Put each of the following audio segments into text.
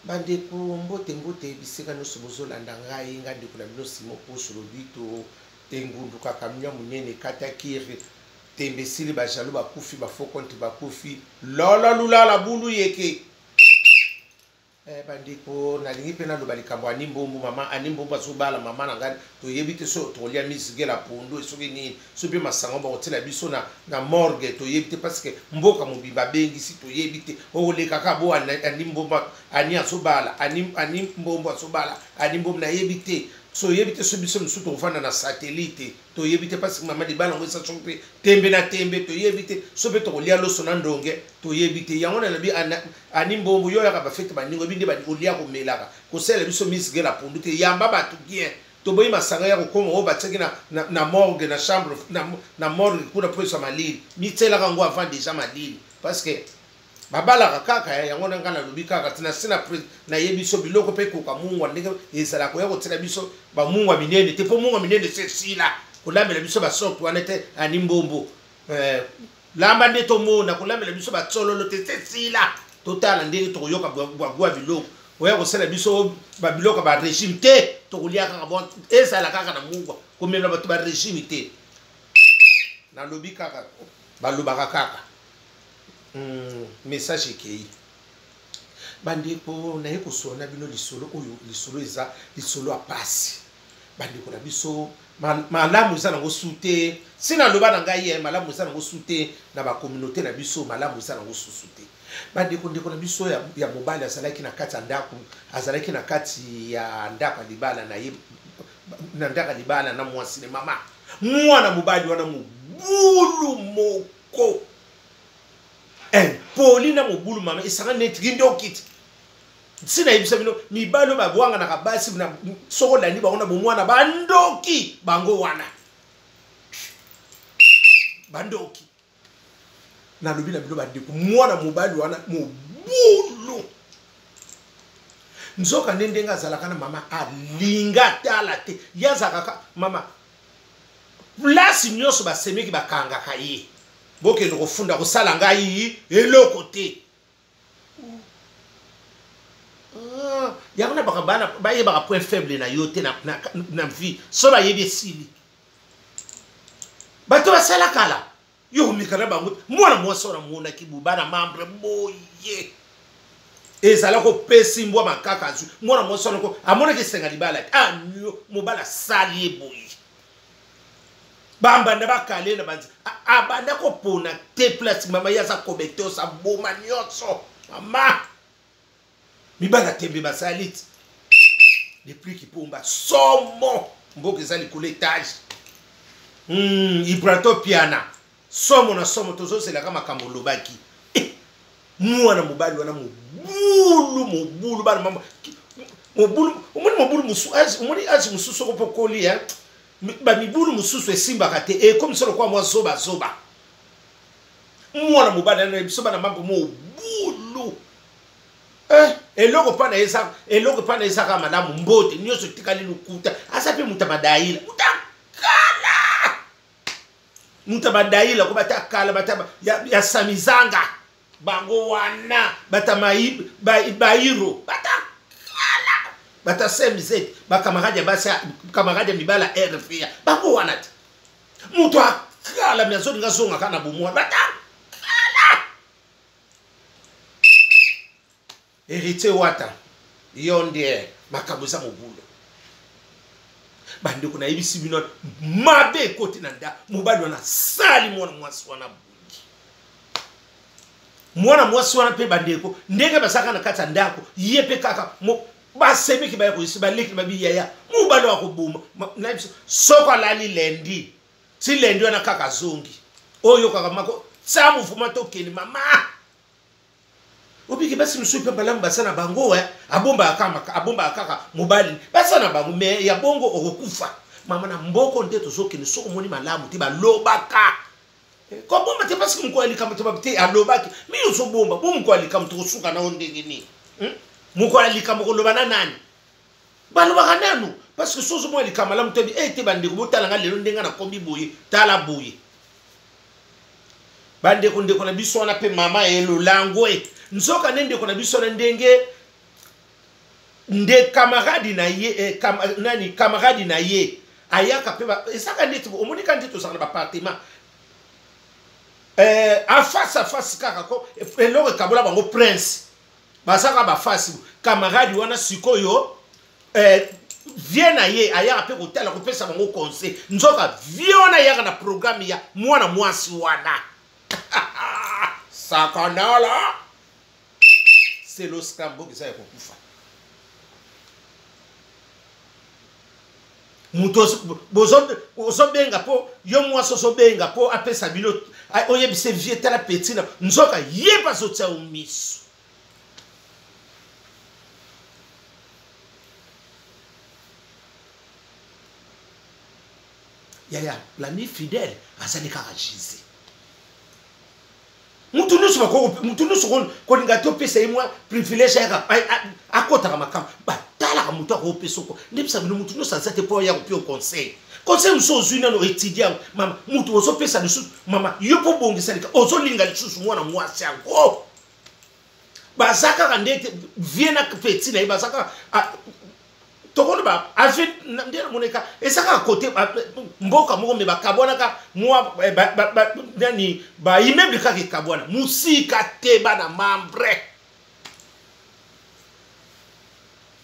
bandeko mbote bisika nyonso bozolanda ngai nga ndeko na bino Simon Pouche lobito tengundu kaka mnya munene kata kiri tembesili bajalo bakufi bafokonti bakufi lola lulala bulu yeke bandeko nalingi pena loba likambo animbombo mama animbombo azobala mama na ngani toyebite so tolia misigela pondo esoki nini so pe masango ba kotela biso na morgue toyebite parce que mboka mobimba bengi si toyebite oleka ka bo animbombo ani azobala animbombo azobala animbombo na yebite so yebite so biso msuto tofanda na satellite toyebite parce que mama libala ngwesa chompe tembe na tembe toyebite so pe tolia loso na ndonge toyebite yango na bi animbombo yo yaka ba fete baningo binde ba olia ko melaka ko sele biso misigela pondo te yamba batu bien to boyi masanga ya ko koma o bateki na morgue na chambre na morgue kuna poisa malili mitela ka ngo avant déjà malili parce que babala kaka yango na ngana lobika kaka tina sina na yebiso biloko pe ko kamungwa ndenge ezala ko ya ko tela biso ba mungwa minene te po mungwa minene se sila kolambela biso ba soko wanete animbombo lamba nde to mona kolambela biso ba tsololo te se sila total ndenge to yoka bwa biloko oya ko sela biso ba biloko ba régime te to kolia kaka bon ezala kaka na mungwa komela ba ba régime te na lobika kaka ba lobaka kaka message kei bandeko na yeko sona bino lisolo oyo lisolo eza lisolo apasi bandeko na biso malamu eza nango sute sina loba na ngai malamu eza nango sute na ba communauté na biso malamu eza nango sute bandeko ndeko na biso ya mobali azalaki na kati ya ndako azalaki na kati ya ndako libala na ye na ndako libala na mwasi ne mama mwana mobali wana mobulu moko Paulina mobulu mama isanga neti ndokiti sina yibisa bino mibalo babwanga na kabasi na soko landi ba ona bomwana bandoki bango wana bandoki na lobila bino bandiko mwana mobali wana mobulu nzoka ndenga zalaka na mama alinga tala te yazaka mama place nyoso basemeki bakanga kaye boke no funda ko sala ngai eloko te yakuna bakabana baye baka point faible na yote na vie so ba yebi sili bato basala kala yo mikana bango mwana mwaso na mona kibubana membre boye ezala ko pesi mbwa makaka zu mwana mwaso ko amona ke senga libala nyo mobala sali boye bamba na bakale na banzi abanda ko pona te place mama yaza kobekto sa boma nyotso mama mibala tembe basalit depuis ki pomba somo mboke zali ko l'étage ibrato piana somo na somo tozo sela kama kambo baki mwana mobali wana mobulu bana mama mobulu musu azi musu soko pokoli ba mibulu mususu esimba kate comme ça quoi moi zoba mwana mobali na biso bana mambo mobulu eloko pana eza kama madamu mbote nyoso tikali lukuta asape mutabadaila mutabadaila ko batakala bataba ya samizanga bango wana batamai bairo bata semizet ba camarade basa camarade mibala RFA bango wana muto akala myazo ngazonga kana bomwa bata kala hérité wata yonde makabuza mobulu bandeko na yibisi bino mabe koti na nda mobali wana sali mwana mwasi wana bungi mwana mwasi wana pe bandeko ndenge basaka na kata ndako yepe kaka basemi ki ba ko isi ba leki ba bi yaya mubalo akobuma na biso soko lali lendi si lendi wana kaka zongi oyo kaka mako samu fuma tokeni mama obiki basi msupe balambu basana bango abomba akaka mobali basana bango me ya bongo okufa mama na mboko ndeto zokeni soko moni malamu ti balobaka ko bomba te parce que mko alika mto babite alobaki mi uso bomba bomko alika mto kusuka na ondenge ni muko alika mko lobana nani balobaka nanu parce que sozo mo alika malamu te te bandi ko botala nga lelo ndenga na kombi boye tala boye bande ko ndeko na biso na pe mama elo langwe nzoka nende ko na biso na ndenge nde camarade na ye nani camarade na ye ayaka pe esaka ndeti omonika ndeti osaka na appartement en face à face kaka ko eloko kabola bango prince basaka ba face camarade wana sikoyo vie na ye ayaka pe kotala kopesa bango conseil nzoka vie wana yaka na programme ya mwana mwasi wana sakanala c'est le scrambo qui ça kokufa muto bozo benga po yo mwasi so benga po apesa bino oyebise vie tala petit na nzoka yeba zotia umiso yaya l'ami fidèle azali kaka Jésus mutu nusu kolinga te opesa ye mwa privilège yaka akotaka makambo batalaka mutu akopesa oko ndebisa bino mutu nusu aza te mpo ya kopia conseil mosusu ozwi nano étudiant mama mutu ozopesa lisusu mama yo mpo bongisa lika ozolinga lisusu mwana mwasi yango baza kaka ndete vie na petit na ye baza kaka tokono ba afi ndela moneka esaka côté mboka moko me bakabonaka mwa nani ba immeuble kaka kabona musika te bana membre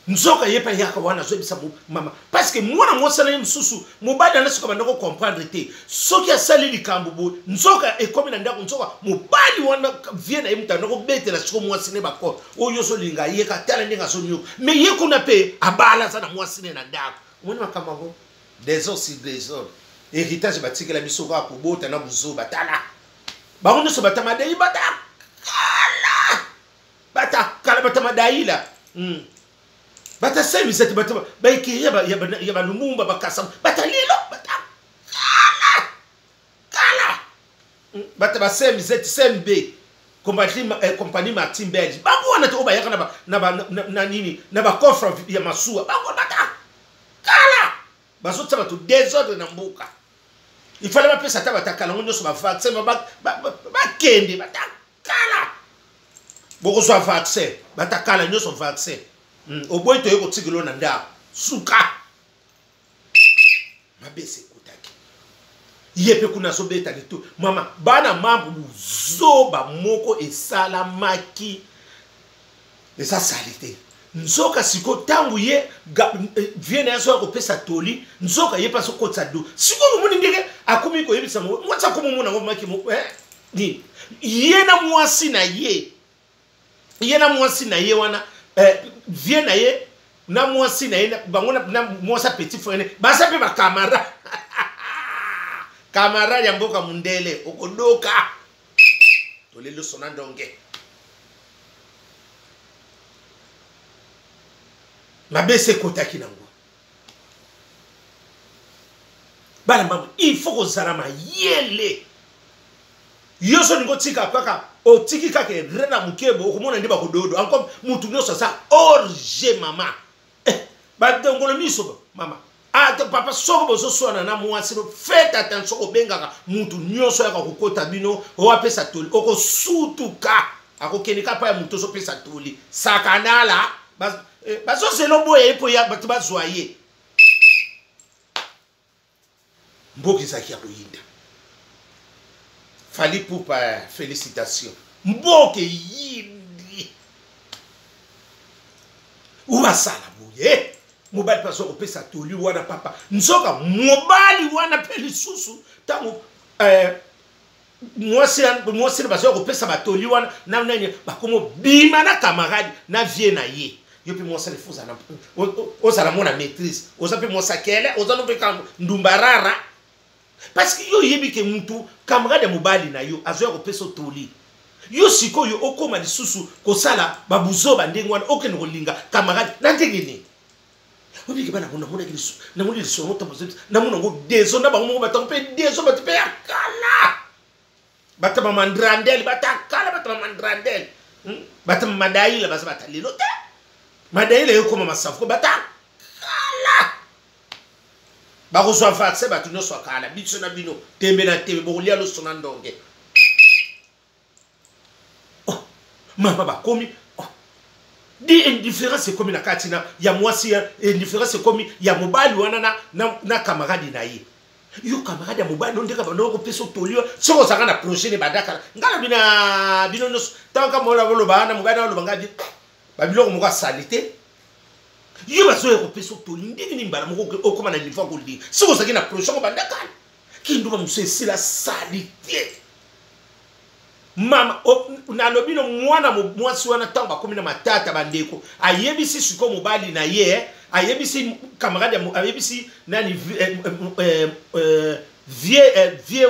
nzoka yepa yaka wana zo bisa mama parce que mwana mwasa na msusu mobali na siko bandako comprendre te soki asali likambo bo nzoka ekomi na ndako nzoka mobali wana vie na yimta ndako betela siko mwasi ne bako oyo so linga yeka tala ndinga so nyo mais yekuna pe abala za na mwasi ne na ndako mwana makamba ngo des os sur des os héritage batikela biso ka kubota na buzo batala bango so batamadai batakala batamadaila bata semi seti bata baiki ya lumumba bakasa bata lilo bata kala bata ba semi seti sembe compagnie Martin Belge bango wana to ba yaka na nini na ba coffre ya masuwa bango bata kala bazotsa batu désordre na mbuka il fallait pas pesa ta bata kala ngono so ba vaccin ba kende bata kala boko so vaccin bata kala nyo so vaccin oboy to yeko tsigilo na nda suka mabese kutaki yepe kuna so beta gitu mama bana mambu zoba moko esala maki esa salite nzoka siko tangu ye viene yaso ko pesa toli nzoka ye paso ko tsado siko mumuni ndeke akumi ko yebisa mo mwatsa ko mumuna ngo maki mo ni yena mwasi na ye wana vient na ye na mwasi na ye bango na mwasa petit frère basa pe ba kamara ya mboka mundele okodoka tolelo sona ndonge mabese kotaki nango bana mamu il faut ko zarama yele yoso ningo tika kaka o tiki kaka rena mukebo okomona ndiba kododo encore mutu nyoso sa orge mama ba dongolo miso mama papa soko bozo sona na mwasi no faites attention ko bengaka mutu nyoso yaka kokota bino o apesa toli oko sutuka akokenika pa ya mutu so pesa toli sakanala bazo zelo boye epo ya batu bazwaye mboki zaki ya kuyinda Fali Poupa, félicitations. Mboke yindi. Uwa sala bouye. Mobali paso ko pesa toli wana papa. Nzoka mobali wana peli susu. Tango mwasi baso ko pesa batoli wana na nanye bakomo bima na camarade na vie na ye. Yo pe mwasi lefuza na osala mona maîtrise. Oza pe mwasa kele, oza no pe ndumbarara. Parce que yo yebi ke mutu camarade mobali na yo azoya ko peso toli yo siko yo okoma lisusu ko sala babuzo bandengwana okene ko linga camarade na ndengeni obi ke bana mona ki lisusu na mona lisusu no tapo na mona ngo dezo na bango ba pe dezo ba te pe akala batama mandrandel batakala batama mandrandel batama madaila basa batalilo te madaila yo koma masafu batakala bako so vaccin batu no so kala bitso na bino tembe na tembe bolia lo sona ndonge mama ba komi di indifférence ekomi na kati na ya mwasi indifférence ekomi ya mobali wana na camarade na ye yo camarade ya mobali ndeka bando ko peso tolio soko saka na projet ne badaka ngala bino no tanka mola bolo bana mobali na lo bangabi babilo ko moka salite yo baso ko peso tolio ndini ni mbala moko okoma na lifa ko li soko saka na projet ko bandaka kindu ba musesi la salite mama na lobino mwana mwasi wana tamba komi na matata bandeko ayebisi siko mobali na ye ayebisi camarade ayebisi nani vie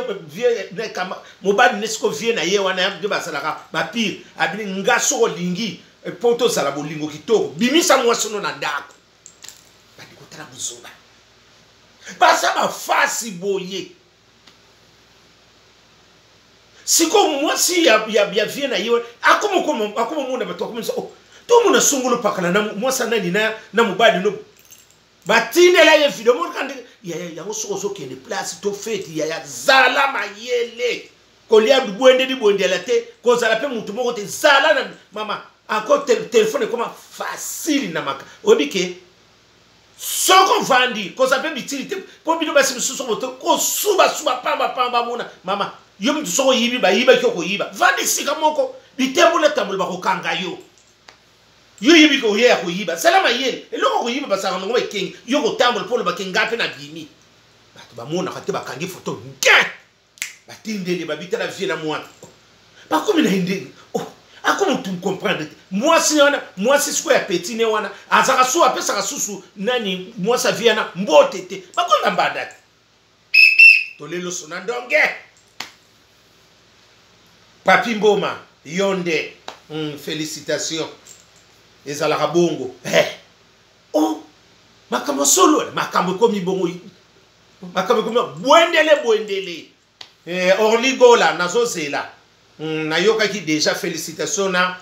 mobali nesiko vie na ye wana de basalaka ba pire abini ngaso lingi poto sala bolingo kitoko bimisa mwasi no na ndako bandeko tala buzoba basa ba fasi boye siko mwasi ya vie na ye akomo mona bato akomo oh to mona sungulu pakala na mwasa nani na mobali no batine la ye video mon kandi ya so kende place to fete ya zala mayele kolia dubuende di bonde la te ko zala pe mutu moko te zala na mama encore téléphone comme facile na maka obike soko vandi ko za pe bitilité po bino basi mususu ko suba pamba mona mama yo mtu soko yibi ba yiba ko yiba vandi sika moko bitembula tambula ba ko kanga yo yibi ko ye ko yiba salama yele eloko ko yiba basanga ngo ekengi yo ko tambula polo ba kengape na bimi bato ba mona kate ba kangi photo nge batindele ba bitala vie na mwana ba komi na inde oh akomo tu comprendre moi si siko ya petit ne wana azaka so apesa ka susu nani moi sa vie na mbotete ba ko mbanda to lelo sona ndonge Papi Mboma, Yonde, félicitations. Ezalaka bongo. Oh, makambo solo, makambo komi bongo. Makambo komi boendele. Orligola, nazo zela. Nayoka ki déjà félicitations na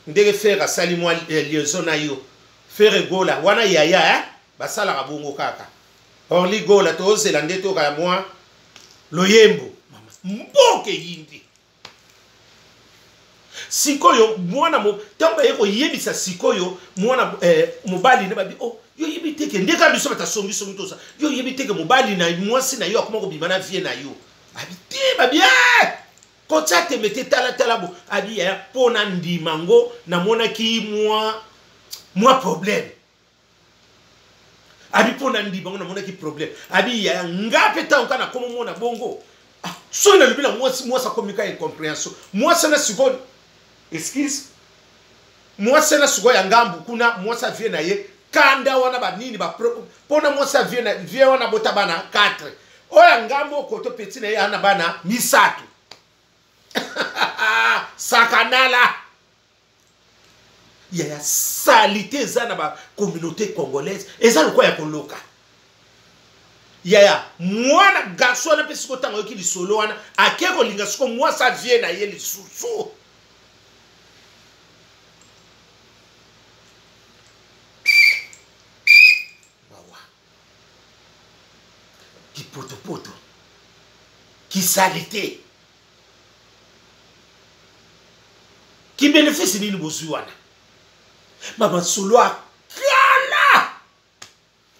ndenge faire sali moi liaison na yo. Faire gola, wana yaya basala bongo kaka. Orligola to zela ndeto ka moi loyembo. Mboke yindi. Sikoyo mwana mo tamba yeko yebisa sikoyo mwana mobali ne babi oh yo yebiteke ndeka biso batasongi songi tosa yo yebiteke mobali na mwasi na yo akoma ko bimana vie na yo abite babi ko tsate mete tala bo abi ya pona ndimango na mona ki moi problème abi pona ndimango na mona ki problème abi ya ngape ta nkana komo mona bongo so na lubila mwasi komika incompréhension mwasi na sikoyo excuse moi c'est na sugo ya ngambu kuna moi ça vient na ye kanda wana ba nini ba pona moi ça vient wana bota bana 4 oya ngambu ko to petit na ye ana bana misatu sakanala ya salité za na ba communauté congolaise eza lokwa ya koloka ya mwana garçon na pesiko tango yoki lisolo wana akeko linga siko moi ça vient na ye lisusu poto qui salité qui bénéficie ni bozuana mama solo kala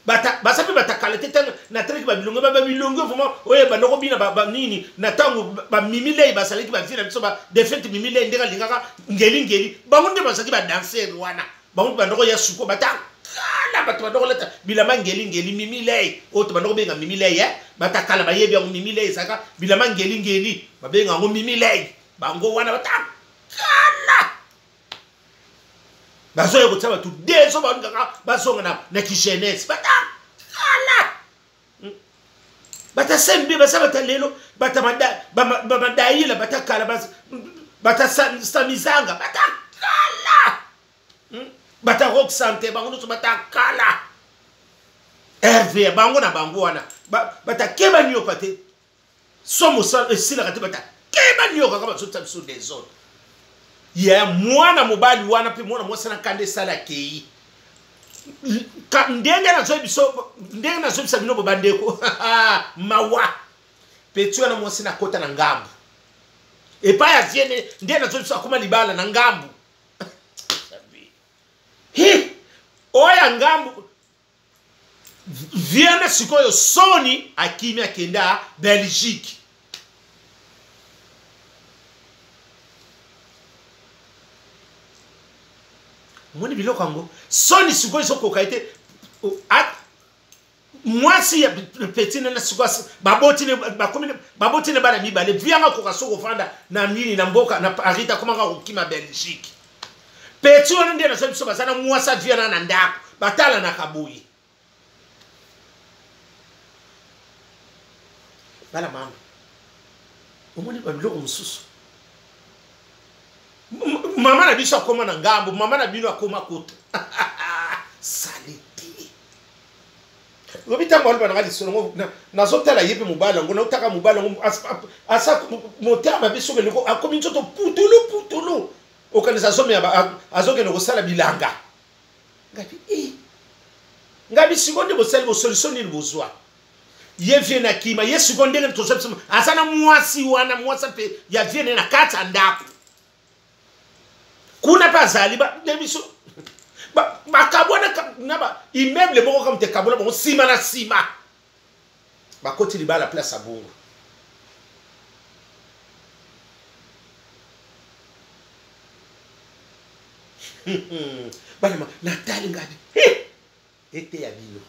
bata pe bata qualité tan na trek ba bilongo vraiment oye ba noko bina ba nini na tango ba mimile ba saliki ba vina biso ba defete mimile ndeka lingaka ngeli ba munde ba saki ba danser wana ba munde ba noko ya suko bata kala bato badoko leta bilama ngeli mimile oto bandoko benga mimile bata kala ba yebi ngo mimile saka bilama ngeli ba benga ngo mimile bango wana bata kala bazo yeko tsaba tu dezo ba ngaka bazonga na ki jeunesse bata kala bata sembe basaba talelo bata madayila bata kala bata samizanga bata kala bata rock santé bango no bata kala RV bango na bango wana bata keba nyo pate somo sila kate bata keba nyo kaka baso tsabiso des autres ya mwana mobali wana pe mwana mwasa na kande sala kei ndenge na zo biso bino bobandeko mawa petu na mwasa na kota na ngambu epa ya viene ndenge na zo biso akoma libala na ngambu ya ngambu viana sikoyo soni akimi akenda Belgique. Mwani biloko yango soni sikoyo sokoka ite mwasi ya petine na sikoyo babotine bana mibale vianga koka soko fanda na nini na mboka na arita komanga kokima Belgique. Peti wana ndiye na sabi soka sana mwasa viana na ndako batala na kabuyi. Bala mama. Omoni babiloko mususu. Mama na biso akoma na ngambo, mama na bino akoma koto. Saliti. Lobita ngolo bana ngadi songo na zotala yepe mubala ngona utaka mubala asa motama biso ngelo akomi nzoto putulu. Okanisa zome azoke no sala bilanga. Ngapi ngabi sigonde bo sel bo solution ni bozwa. Ye viena kima ye sigonde ne to sepsema asana mwasi wana mwasa pe ya viena na kata ndako. Kuna pa zali ba demiso ba kabona na ba immeuble moko comme te kabona bon sima na sima. Ba koti li ba la place à Bongo. Balama Nathalie ngabi ete ya bino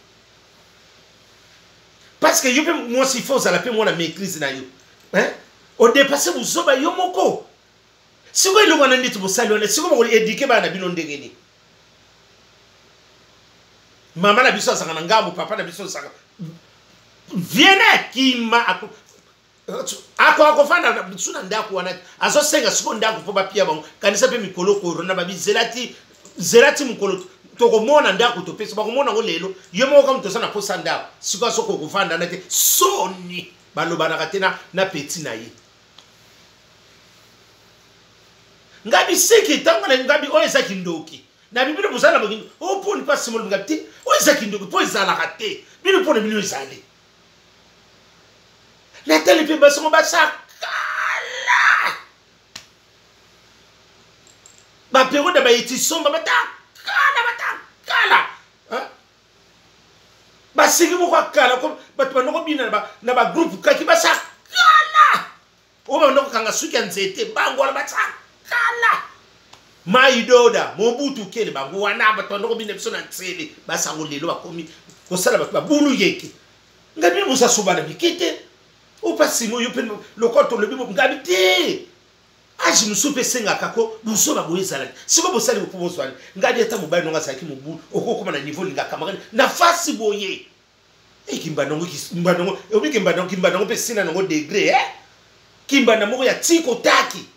parce que yo pe moi si faut ça la pe moi na maîtrise na yo au dépasser vous zoba yo moko siko ilo wana nditi bosali wana siko mo éduquer bana bino ndengeni mama na biso sanga ngambo papa na biso sanga viena kima ako fanda suna ndako wana azo senga siko ndako po ba pia bango kanisa pe mikolo ko ronda ba zelati mukolo to ko mona ndako to pesa ba ko mona ngo lelo yo mo ka mto sana posa ndako siko soko ko fanda na te soni baloba na katena na petit na yi ngabi seki tanga ngabi o ezaki ndoki na bibilo buzala bokingo o poni pas simol ngati o ezaki ndoki po ezala kate bino poni bino ezali la télé pe baso basakala ba période ba yiti somba batakala ba sigi mo kwa kala ko batu banoko bina na ba groupe kaki basakala o ba ndoko kanga suki nzete bango la batakala maidoda mobutu kele bango wana batu banoko bina biso na tsele basango lelo bakomi ko sala batu babulu yeke ngabi musa subana bikite ou pas si moi yo pe le compte le bibo ngabité aji musupe senga kako buso ba boyezala siko bosali ko bozwali ngadi eta mobali nonga saki mubu okoko na niveau linga kamara na fasi boye kimba nongo obi kimba nongo pe sina nongo degré kimba na moko ya tiko taki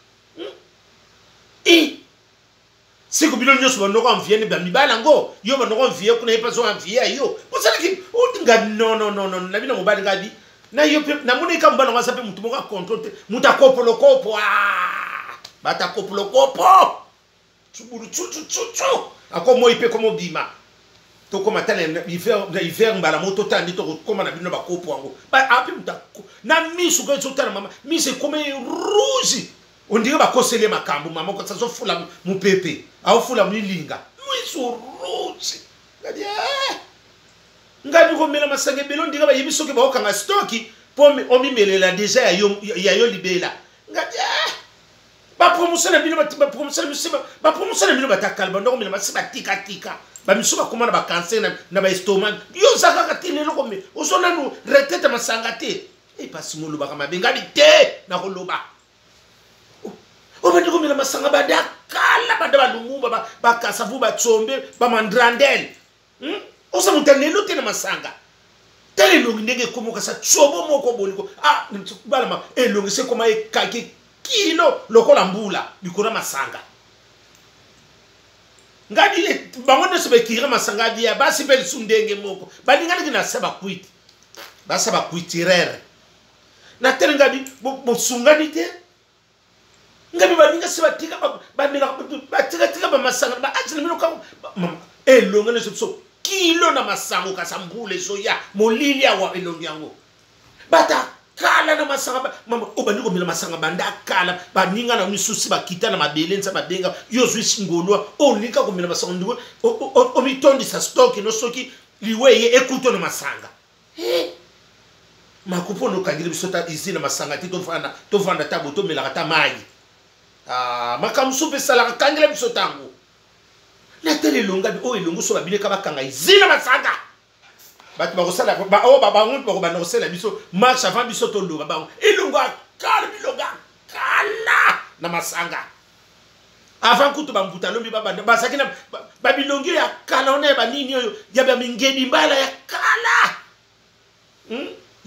siko bilo nyoso ba nongo envier ne ba mibala ngo yo ba nongo envier kuna epa zo envier yo bosali ki o tinga non na bino mobali ngadi na yo pe na moni ka mbana wasa pe mutu moka contrôle muta kopolo kopo bata kopolo kopo tsuburu tsu ako moi pe komo bima to koma tane hiver mbala moto tandi to koma na bino ba kopo wango ba api muta na misu ko tsotana mama mise comme rouge on dirait ba kosele makambo mama ko tsazo fula mu pepe au fula mu linga misu rouge ngadi ngabi ko mela masange belo ndinga ba yebiso ke ba okanga stocki po omi melela déjà ya yo libela ngati ba promotion na bino ba promotion na bino batakala ba ndoko mela masiba tika ba miso ba komana ba cancer na ba estomac yo zaka katinelo ko me ozona no retraite masanga te pasi molo ba kama benga te na ko loba o ba ndoko mela masanga ba dakala ba da lumumba ba kasavu ba tsombe ba mandrandel osa mutanelo tena masanga tele longi ndenge komoka sa chobo moko boliko balama longi se koma kaki kilo lokola mbula bikora masanga ngadi bangonde se bekira masanga dia basi bel sundenge moko balinga ngina seba kuiti basa ba kuitirere na tele ngadi bo sungani te ngabi balinga se batika ba mela batika ba masanga ba ajina mino ka longi ne so kilo na masango kasambule soya molili awa elongi yango bata kala na masanga mama obandi ko mila masanga banda kala ba ninga na misusi ba kita na mabele nsa badenga yo zwi singolwa o nika ko mila masanga ndiko o mitondi sa stock no soki liweye ekuto na masanga makupo no kangire bisota izina masanga ti to fanda tabo to mila kata mai makamsupe sala kangire bisota ngo na tele longa bi o elongo so ba bile ka bakanga izina masanga batu bakosala ba o baba ngut bako bana kosala biso marche avant biso to longa ba elongo kala bilonga kala na masanga avant kutu ba mbuta lombi baba basaki na babilongi ya kala ona ba nini oyo ya ba mingedi mbala ya kala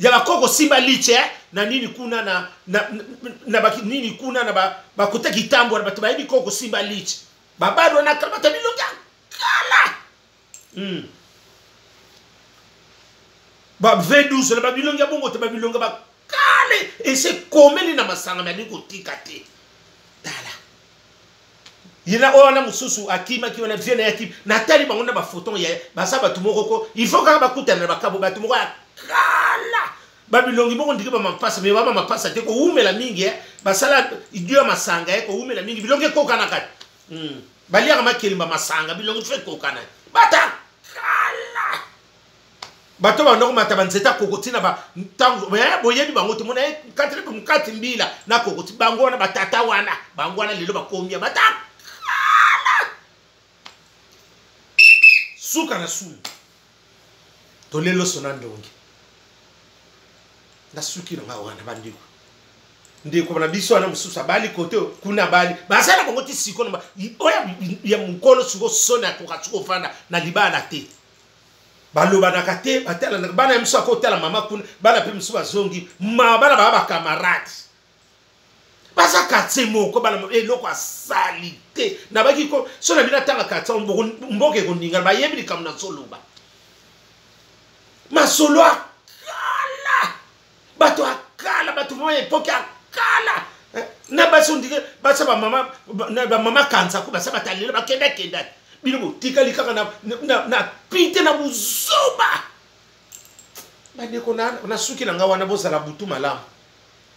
ya bakoko simba liche na nini kuna na baki nini kuna na bakota kitambo na batu bayibi koko simba liche babado na kala babilonga kala ba V12 na babilonga bongo te babilonga ba kale et c'est komeli na masanga mali ko tikate dala yina ona mususu akima ki ona viene yaki na tali bango na ba photo ya basaba tumoko il faut ka bakutana ba kabo batu moko kala babilongi bongo ndike ba mapasa me baba mapasa te ko umela mingi basala idio masanga ko umela mingi bilonge ko kana kati balia kama kelimba masanga bilongi fe ko kana bata kala bato ba ndoko mata banzeta kokoti na ba tango boyebi bango te mona katele ko mkati mbila na kokoti bango na batata wana bango wana lelo bakomia bata suka na su to lelo sona ndongi na suki na wana bandiko ndiko bana biso na mususa bali kote kuna bali basala bango ti siko na oya ya mukolo suko sona ko katsuko fanda na libana te baloba na kate batela bana mso ko tela mama kuna bana pe mso bazongi ma bana baba camarade basa katse moko bana eloko asalite na baki ko so na bina tanga katsa mboke ko ninga ba yebi kamna soloba masolo akala bato akala bato moye poka akala na baso ndike basa ba mama kanza ko basa batalila bakenda kenda bino tikali kaka na pite na buzuba bande ko na suki na ngawa na bozala butu malamu